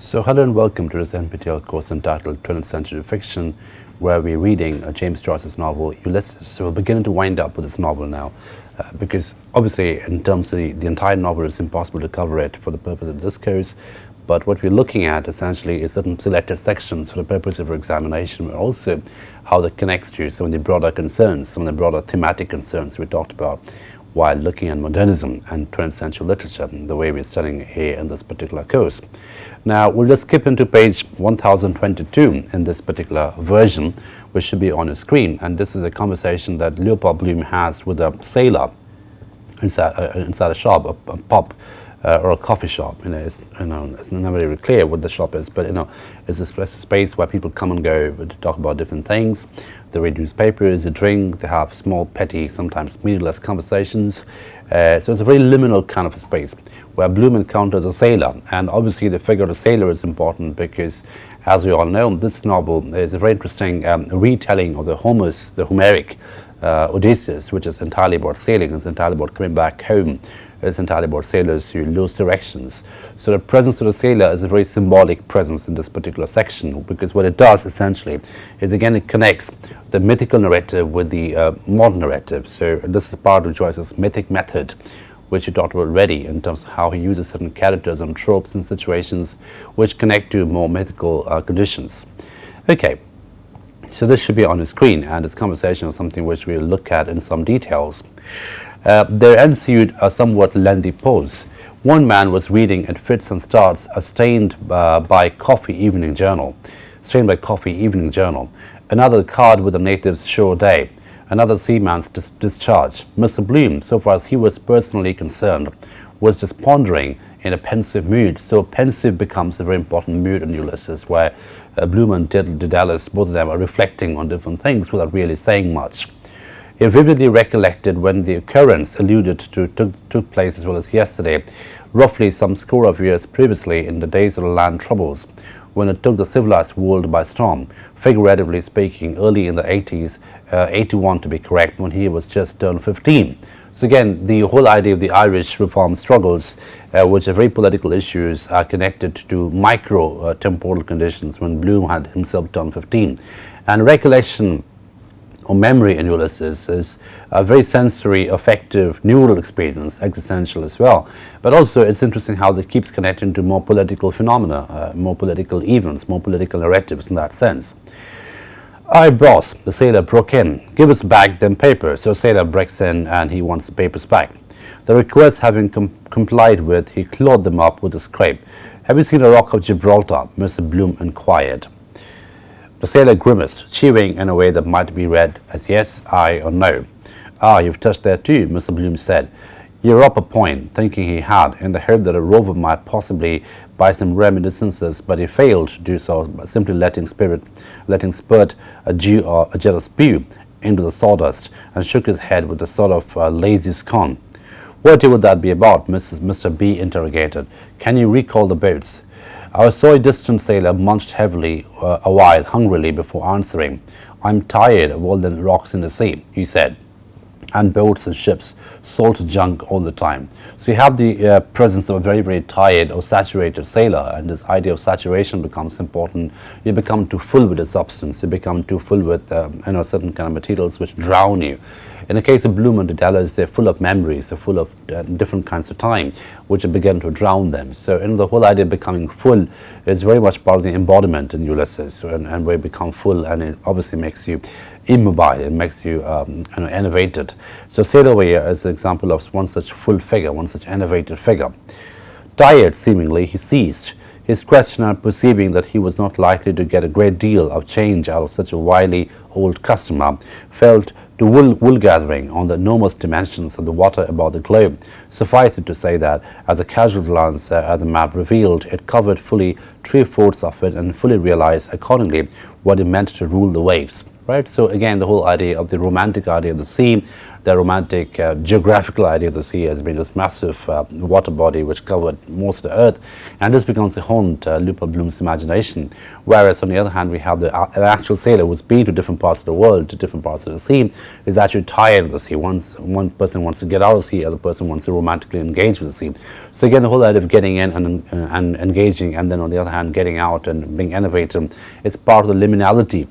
So hello and welcome to this NPTEL course entitled 20th Century Fiction, where we're reading James Joyce's novel Ulysses. So we're beginning to wind up with this novel now, because obviously in terms of the entire novel it's impossible to cover it for the purpose of this course, but what we're looking at essentially is certain selected sections for the purpose of our examination, but also how that connects to some of the broader concerns, some of the broader thematic concerns we talked about while looking at modernism and 20th century literature, the way we're studying here in this particular course. Now we'll just skip into page 1022 in this particular version, which should be on the screen, and this is a conversation that Leopold has with a sailor inside a shop, a pub or a coffee shop. It's not very clear what the shop is, but it's a space where people come and go to talk about different things. They read newspapers, they drink, they have small, petty, sometimes meaningless conversations. So it's a very liminal kind of a space where Bloom encounters a sailor, and obviously the figure of the sailor is important because, as we all know, this novel is a very interesting retelling of the Homeric Odysseus, which is entirely about sailing, it's entirely about coming back home, it's entirely about sailors who lose directions. So the presence of the sailor is a very symbolic presence in this particular section, because what it does essentially is, again, it connects the mythical narrative with the modern narrative. So this is part of Joyce's mythic method, which he talked about already, in terms of how he uses certain characters and tropes and situations which connect to more mythical conditions. Okay, so this should be on the screen, and this conversation is something which we'll look at in some details. There ensued a somewhat lengthy pause. One man was reading at fits and starts a stained by coffee evening journal. Another card with the native's shore day. Another seaman's discharge. Mr. Bloom, so far as he was personally concerned, was just pondering in a pensive mood. So pensive becomes a very important mood in Ulysses, where Bloom and Dedalus, both of them, are reflecting on different things without really saying much. He vividly recollected when the occurrence alluded to took place as well as yesterday, roughly some score of years previously, in the days of the land troubles, when it took the civilized world by storm, figuratively speaking, early in the 80s, 81 to be correct, when he was just turned 15. So again, the whole idea of the Irish reform struggles, which are very political issues, are connected to micro-temporal conditions when Bloom had himself turned 15. And recollection or memory in Ulysses is a very sensory, affective, neural experience, existential as well. But also it's interesting how that keeps connecting to more political phenomena, more political events, more political narratives in that sense. "Aye, boss," the sailor broke in. "Give us back them papers." So sailor breaks in and he wants the papers back. The request having complied with, he clawed them up with a scrape. "Have you seen the Rock of Gibraltar?" Mr. Bloom inquired. The sailor grimaced, chewing in a way that might be read as yes, aye, or no. "Ah, you've touched there too," Mr. Bloom said. "You're up a point," thinking he had, in the hope that a rover might possibly buy some reminiscences, but he failed to do so by simply letting spurt a jet of spew into the sawdust, and shook his head with a sort of lazy scorn. "What would that be about?" Mr. B interrogated. "Can you recall the boats?" Our soy-distant sailor munched heavily a while, hungrily, before answering. "I'm tired of all the rocks in the sea," he said, "and boats and ships, salt junk all the time." So you have the presence of a very, very tired or saturated sailor, and this idea of saturation becomes important. You become too full with the substance, you become too full with certain kind of materials which drown you. In the case of Bloom and Dedalus, they're full of memories, they're full of different kinds of time, which begin to drown them. So the whole idea of becoming full is very much part of the embodiment in Ulysses, and where you become full, and it obviously makes you immobile, it makes you enervated. So sailor over here is an example of one such full figure, one such enervated figure. Tired, seemingly, he ceased. His questioner, perceiving that he was not likely to get a great deal of change out of such a wily old customer, felt to wool gathering on the enormous dimensions of the water about the globe. Suffice it to say that, as a casual glance at the map revealed, it covered fully 3/4 of it, and fully realized accordingly what it meant to rule the waves. Right? So again, the whole idea of the romantic idea of the sea, the romantic geographical idea of the sea has been this massive water body which covered most of the earth, and this becomes a haunt Leopold Bloom's imagination. Whereas on the other hand, we have an actual sailor who's been to different parts of the world, to different parts of the sea, is actually tired of the sea. One person wants to get out of the sea, the other person wants to romantically engage with the sea. So again, the whole idea of getting in and engaging, and then on the other hand getting out and being innovative, is part of the liminality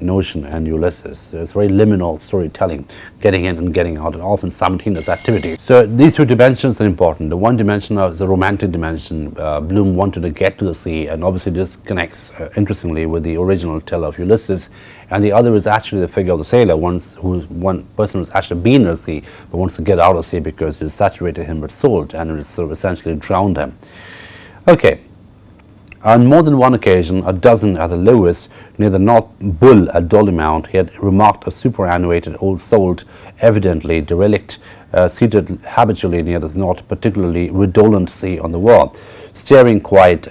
notion in Ulysses. So it's very liminal storytelling, getting in and getting out, and often simultaneous activity. So these two dimensions are important. The one dimension is the romantic dimension. Bloom wanted to get to the sea, and obviously this connects interestingly with the original tale of Ulysses. And the other is actually the figure of the sailor, one person who's actually been in the sea but wants to get out of the sea because it saturated him with salt and it sort of essentially drowned him. Okay. On more than one occasion, a dozen at the lowest, near the North Bull at Dollymount, he had remarked a superannuated old salt, evidently derelict, seated habitually near the not particularly redolent sea on the wall, staring quite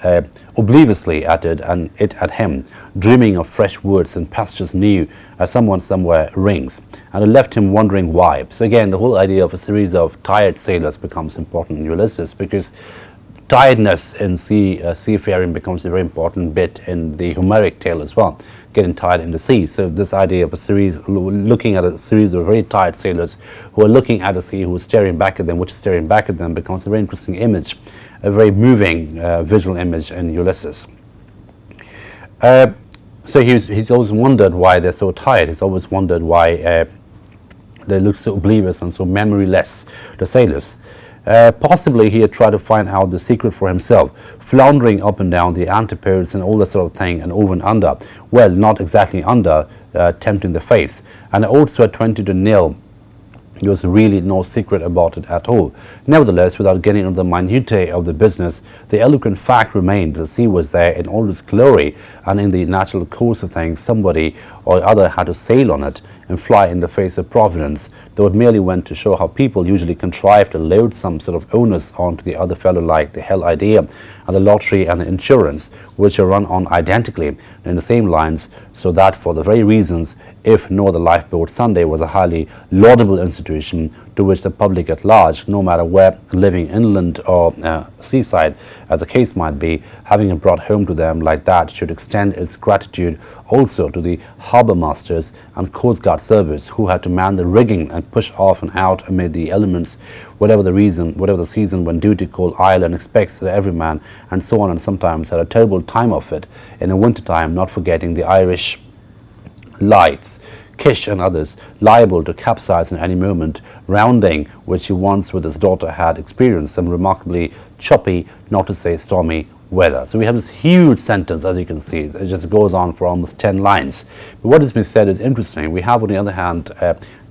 obliviously at it and it at him, dreaming of fresh woods and pastures new as someone somewhere rings, and it left him wondering why. So again, the whole idea of a series of tired sailors becomes important in Ulysses, because tiredness in seafaring becomes a very important bit in the Homeric tale as well, getting tired in the sea. So this idea of a series, looking at a series of very tired sailors who are looking at the sea, who are staring back at them, which is staring back at them, becomes a very interesting image, a very moving visual image in Ulysses. So he's always wondered why they're so tired. He's always wondered why they look so oblivious and so memoryless, the sailors. Possibly he had tried to find out the secret for himself, floundering up and down the antipodes and all that sort of thing, and over and under. Well, not exactly under, tempting the face. And also at 20-0, there was really no secret about it at all. Nevertheless, without getting into the minutiae of the business, the eloquent fact remained that the sea was there in all its glory, and in the natural course of things, somebody or other had to sail on it and fly in the face of Providence, though it merely went to show how people usually contrive to load some sort of onus onto the other fellow, like the hell idea and the lottery and the insurance, which are run on identically in the same lines, so that for the very reasons, if no other lifeboat, Sunday was a highly laudable institution to which the public at large, no matter where, living inland or seaside, as the case might be, having it brought home to them like that, should extend its gratitude also to the harbour masters and Coast Guard service, who had to man the rigging and push off and out amid the elements, whatever the season, when duty called Ireland expects that every man, and so on, and sometimes had a terrible time of it in the winter time, not forgetting the Irish lights, Kish and others, liable to capsize in any moment, rounding which he once with his daughter had experienced some remarkably choppy, not to say stormy, weather. So we have this huge sentence, as you can see. It just goes on for almost 10 lines. But what has been said is interesting. We have, on the other hand,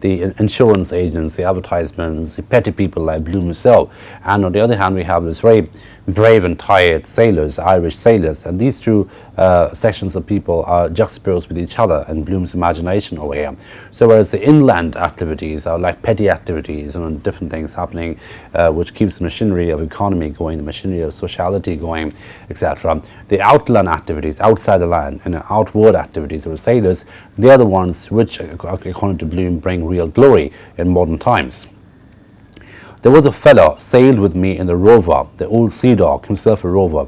the insurance agents, the advertisements, the petty people like Bloom himself. And on the other hand, we have this very brave and tired sailors, Irish sailors. And these two sections of people are juxtaposed with each other in Bloom's imagination over here. So whereas the inland activities are like petty activities and different things happening, which keeps the machinery of economy going, the machinery of sociality going, etc. The outland activities, outside the land, and outward activities of the sailors, they are the ones which, according to Bloom, bring real glory in modern times. There was a fellow sailed with me in the Rover, the old sea dog, himself a rover,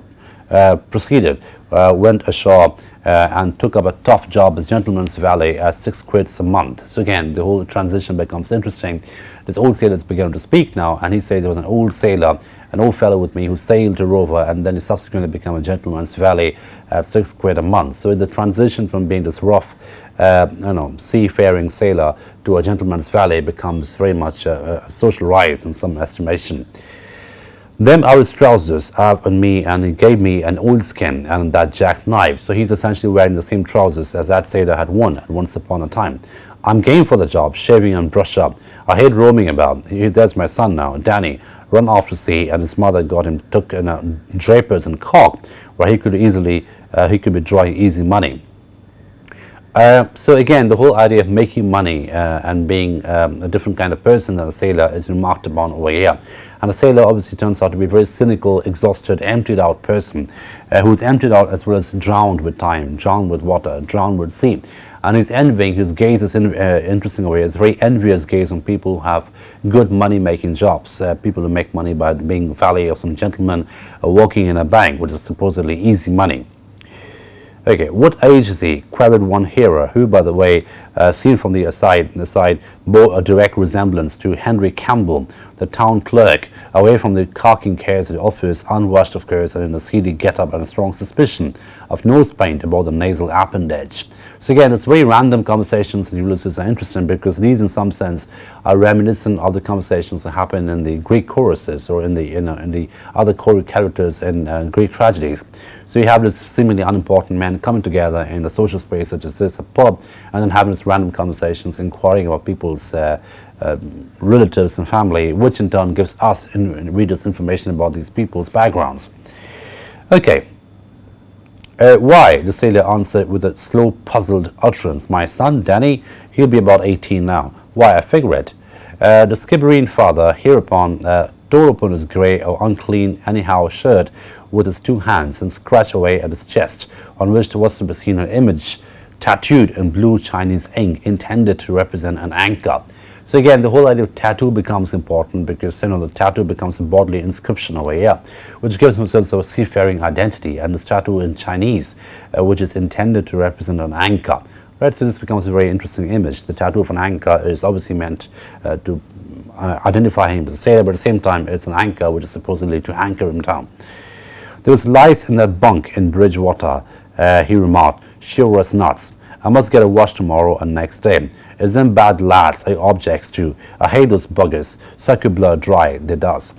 proceeded, went ashore and took up a tough job as gentleman's valet at 6 quid a month. So again, the whole transition becomes interesting. This old sailor is beginning to speak now, and he says there was an old sailor, an old fellow with me who sailed to Rover, and then he subsequently became a gentleman's valet at 6 quid a month. So the transition from being this rough seafaring sailor to a gentleman's valet becomes very much a social rise in some estimation. Them are his trousers on me, and he gave me an oilskin and that jackknife. So he's essentially wearing the same trousers as that sailor had worn once upon a time. I'm game for the job, shaving and brush up. I hate roaming about. There's my son now, Danny, run off to sea, and his mother took Draper's and Cork, where he could be drawing easy money. So again, the whole idea of making money and being a different kind of person than a sailor is remarked upon over here. And a sailor obviously turns out to be a very cynical, exhausted, emptied out person who's emptied out as well as drowned with time, drowned with water, drowned with sea. And he's envying, his gaze is interesting over here. It's a very envious gaze on people who have good money-making jobs, people who make money by being valet of some gentleman working in a bank, which is supposedly easy money. Okay, what age is he? Queried one hearer, who, by the way, seen from the side, bore a direct resemblance to Henry Campbell, the town clerk, away from the carking cares of the office, unwashed of course, and in a seedy get-up and a strong suspicion of nose paint above the nasal appendage. So again, it's very random conversations in Ulysses are interesting because these, in some sense, are reminiscent of the conversations that happen in the Greek choruses or in the other choric characters in Greek tragedies. So you have this seemingly unimportant men coming together in a social space such as this, a pub, and then having this random conversations, inquiring about people's relatives and family, which in turn gives us readers information about these people's backgrounds. Okay. Why? The sailor answered with a slow, puzzled utterance. My son, Danny, he'll be about 18 now. Why, I figure it. The skibbereen father hereupon tore open his grey or unclean anyhow shirt with his two hands and scratched away at his chest, on which there was to be seen an image tattooed in blue Chinese ink intended to represent an anchor. So again, the whole idea of tattoo becomes important because the tattoo becomes a bodily inscription over here, which gives themselves a seafaring identity, and this tattoo in Chinese, which is intended to represent an anchor. Right, so this becomes a very interesting image. The tattoo of an anchor is obviously meant to identify him as a sailor, but at the same time it's an anchor which is supposedly to anchor him down. There was lice in that bunk in Bridgewater, he remarked, sure as nuts. I must get a wash tomorrow and next day. It's them bad lads I objects to. I hate those buggers. Suck your blood dry, they does.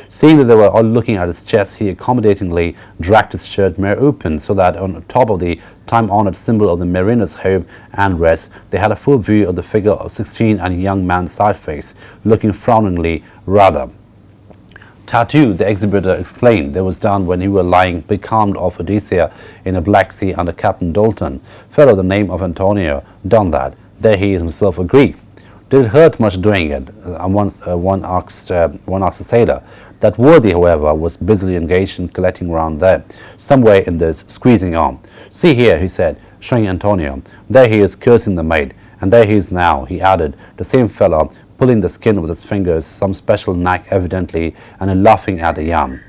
Seeing that they were all looking at his chest, he accommodatingly dragged his shirt mere open so that on top of the time-honored symbol of the mariner's home and rest, they had a full view of the figure of 16 and a young man's side face, looking frowningly rather. Tattoo, the exhibitor explained, that was done when he was lying becalmed off Odysseus in a Black Sea under Captain Dalton, fellow the name of Antonio, done that. There he is himself a Greek. Did it hurt much doing it? One asked the sailor. That worthy, however, was busily engaged in collecting round there, somewhere in this squeezing arm. See here, he said, showing Antonio. There he is cursing the maid, and there he is now, he added, the same fellow, pulling the skin with his fingers, some special knack evidently, and laughing at the yarn.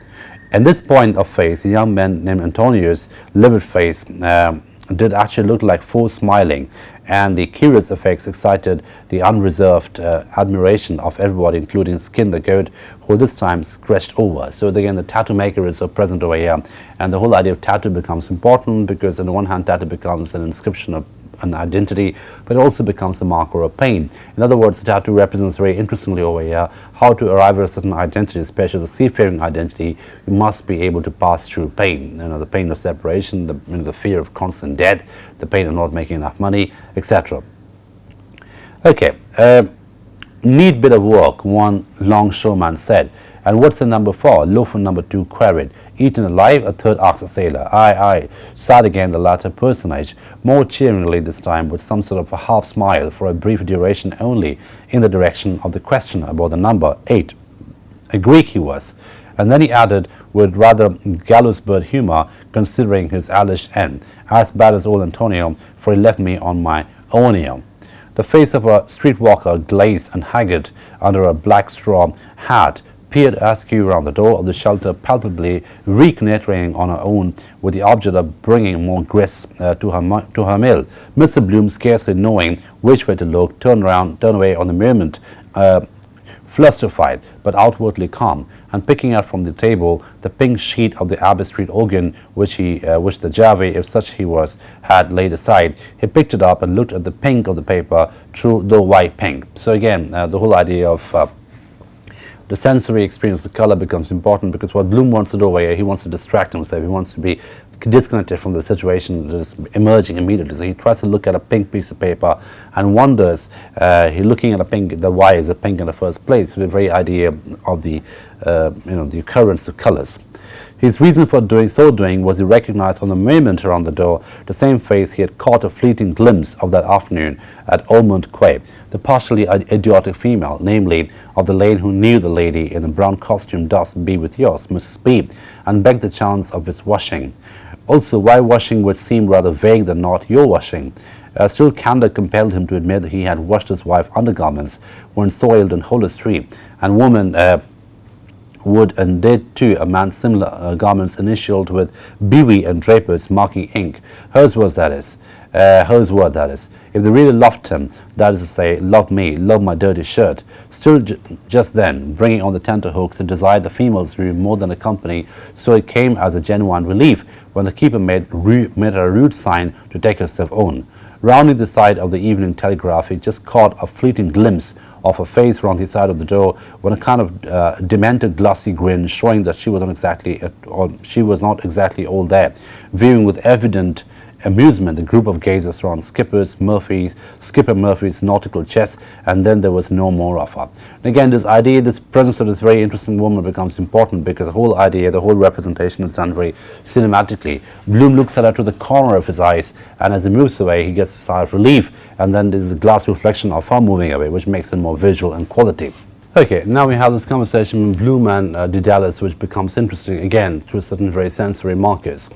At this point of face, a young man named Antonio's livid face did actually look like forced smiling, and the curious effects excited the unreserved admiration of everybody, including Skin the goat, who this time scratched over. So again, the tattoo maker is so present over here, and the whole idea of tattoo becomes important because on the one hand, tattoo becomes an inscription of an identity, but it also becomes a marker of pain. In other words, the tattoo represents very interestingly over here how to arrive at a certain identity, especially the seafaring identity. You must be able to pass through pain, the pain of separation, the fear of constant death, the pain of not making enough money, etc. Okay, neat bit of work, one longshoreman said. And what's the number for? Loafer number 2 queried. Eaten alive? A third asked the sailor. Aye, aye, sighed again the latter personage, more cheeringly this time, with some sort of a half smile for a brief duration only, in the direction of the questioner about the number 8. A Greek he was. And then he added, with rather gallows bird humor, considering his Alish end, as bad as old Antonio, for he left me on my ownio. The face of a streetwalker, glazed and haggard under a black straw hat, peered askew round the door of the shelter, palpably reconnoitering on her own with the object of bringing more grist to her mill. Mr. Bloom, scarcely knowing which way to look, turned away on the moment, flusterfied but outwardly calm, and picking up from the table the pink sheet of the Abbey Street organ, which the Javi, if such he was, had laid aside, he picked it up and looked at the pink of the paper through the white pink. So again, the whole idea of the sensory experience, the color becomes important, because what Bloom wants to do over here, he wants to distract himself, he wants to be disconnected from the situation that is emerging immediately. So he tries to look at a pink piece of paper and wonders, he's looking at a pink, why is it pink in the first place? So the very idea of the the occurrence of colors. His reason for so doing was he recognized on the moment around the door the same face he had caught a fleeting glimpse of that afternoon at Almond Quay, the partially idiotic female, namely of the lane who knew the lady in the brown costume thus be with yours, Mrs. B, and begged the chance of his washing. Also, why washing would seem rather vague than not your washing. Still, candor compelled him to admit that he had washed his wife's undergarments when soiled in Holistry, and woman would and did too a man's similar garments initialed with Bewey and Draper's marking ink. Hers word, that is. If they really loved him, that is to say, love me, love my dirty shirt, still just then, bringing on the tenterhooks, it desired the female's room more than the company, so it came as a genuine relief when the keeper made a rude sign to take herself on. Rounding the side of the Evening Telegraph, he just caught a fleeting glimpse of her face round the side of the door, when a kind of demented glossy grin showing that she was not exactly all there, viewing with evident amusement the group of gazers around Skipper Murphy's nautical chest, and then there was no more of her. And again, this presence of this very interesting woman becomes important because the whole idea, the whole representation is done very cinematically. Bloom looks at her to the corner of his eyes, and as he moves away, he gets a sigh of relief, and then there's a glass reflection of her moving away, which makes it more visual in quality. Okay, now we have this conversation with Bloom and Dedalus, which becomes interesting again through certain very sensory markers.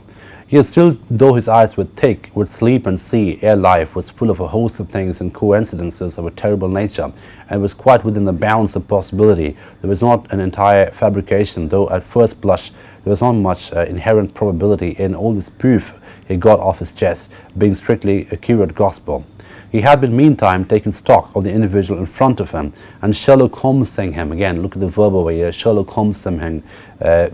Yet still, though his eyes were thick with sleep and sea, ere life was full of a host of things and coincidences of a terrible nature, and was quite within the bounds of possibility. There was not an entire fabrication, though at first blush there was not much inherent probability in all this proof he got off his chest, being strictly accurate gospel. He had been meantime taken stock of the individual in front of him, and Sherlock Holmesing him. Again, look at the verb over here, Sherlock Holmesing him,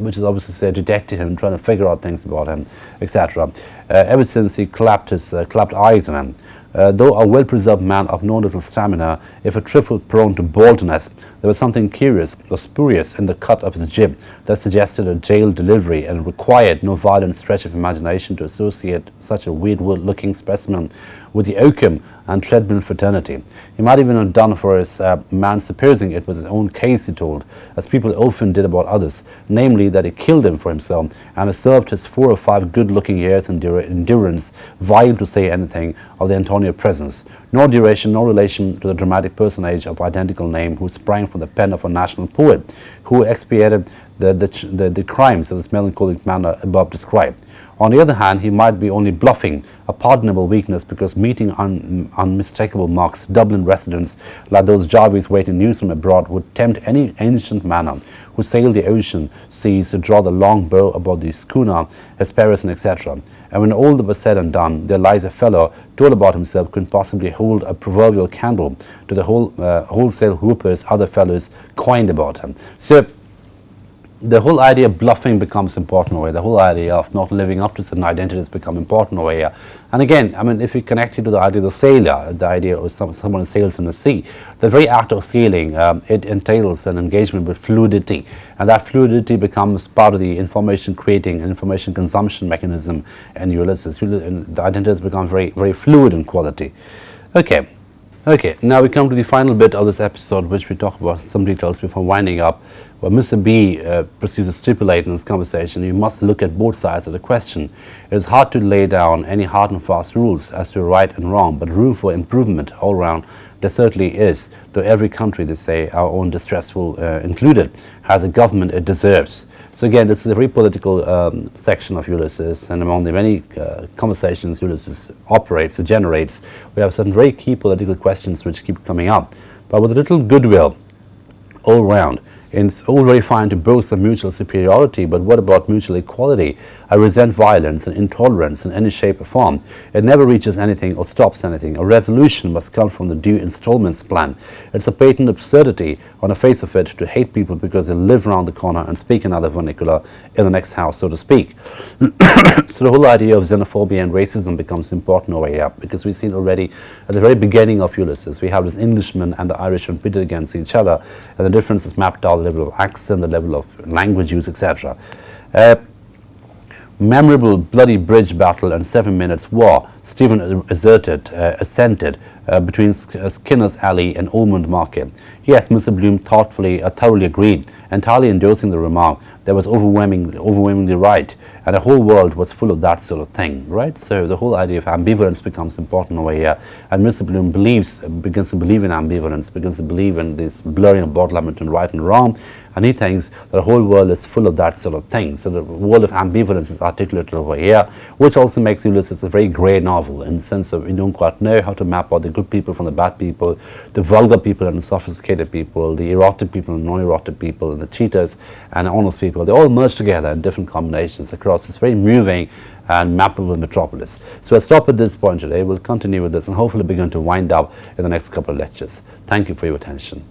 which is obviously say detective him, trying to figure out things about him, etc. Ever since he clapped eyes on him. Though a well-preserved man of no little stamina, if a trifle prone to baldness, there was something curious or spurious in the cut of his jib that suggested a jail delivery, and required no violent stretch of imagination to associate such a weird-looking specimen with the oakum and treadmill fraternity. He might even have done for his man, supposing it was his own case, he told, as people often did about others, namely that he killed him for himself, and served his 4 or 5 good-looking years in endurance, vile to say anything of the Antonio presence, nor duration nor relation to the dramatic personage of identical name who sprang from the pen of a national poet, who expiated the crimes of this melancholic manner above described. On the other hand, he might be only bluffing, a pardonable weakness, because meeting unmistakable marks, Dublin residents like those Jarvies waiting news from abroad would tempt any ancient man who sailed the ocean seas to draw the long bow about the schooner, Hesperus, etc. And when all that was said and done, there lies a fellow told about himself couldn't possibly hold a proverbial candle to the wholesale whoopers other fellows coined about him. So the whole idea of bluffing becomes important over here. The whole idea of not living up to certain identities become important over here. And again, I mean, if we connect it to the idea of the sailor, the idea of someone who sails in the sea, the very act of sailing, it entails an engagement with fluidity. And that fluidity becomes part of the information creating and information consumption mechanism in Ulysses. And the identities become very, very fluid in quality. Okay, now we come to the final bit of this episode, which we talk about some details before winding up. Where Mr. B proceeds to stipulate in this conversation, you must look at both sides of the question. It is hard to lay down any hard and fast rules as to right and wrong, but room for improvement all round there certainly is, though every country, they say, our own distressful included, has a government it deserves. So again, this is a very political section of Ulysses, and among the many conversations Ulysses operates or generates, we have some very key political questions which keep coming up. But with a little goodwill all round, it's all very fine to boast of mutual superiority, but what about mutual equality? I resent violence and intolerance in any shape or form. It never reaches anything or stops anything. A revolution must come from the due installments plan. It's a patent absurdity on the face of it to hate people because they live around the corner and speak another vernacular in the next house, so to speak. So the whole idea of xenophobia and racism becomes important over here, because we've seen already at the very beginning of Ulysses, we have this Englishman and the Irishman pitted against each other, and the difference is mapped out, the level of accent, the level of language use, etc. Memorable bloody bridge battle and 7 minutes war Stephen assented between Skinner's Alley and Almond Market. Yes, Mr. Bloom thoroughly agreed, entirely endorsing the remark that was overwhelmingly right, and the whole world was full of that sort of thing, right? So the whole idea of ambivalence becomes important over here, and Mr. Bloom begins to believe in ambivalence, begins to believe in this blurring of bottom line between right and wrong, and he thinks that the whole world is full of that sort of thing. So the world of ambivalence is articulated over here, which also makes Ulysses a very grey novel, in the sense of you don't quite know how to map out the good people from the bad people, the vulgar people and the sophisticated people, the erotic people and non-erotic people, and the cheaters and honest people. They all merge together in different combinations across this very moving and mappable metropolis. So I'll stop at this point today. We'll continue with this and hopefully begin to wind up in the next couple of lectures. Thank you for your attention.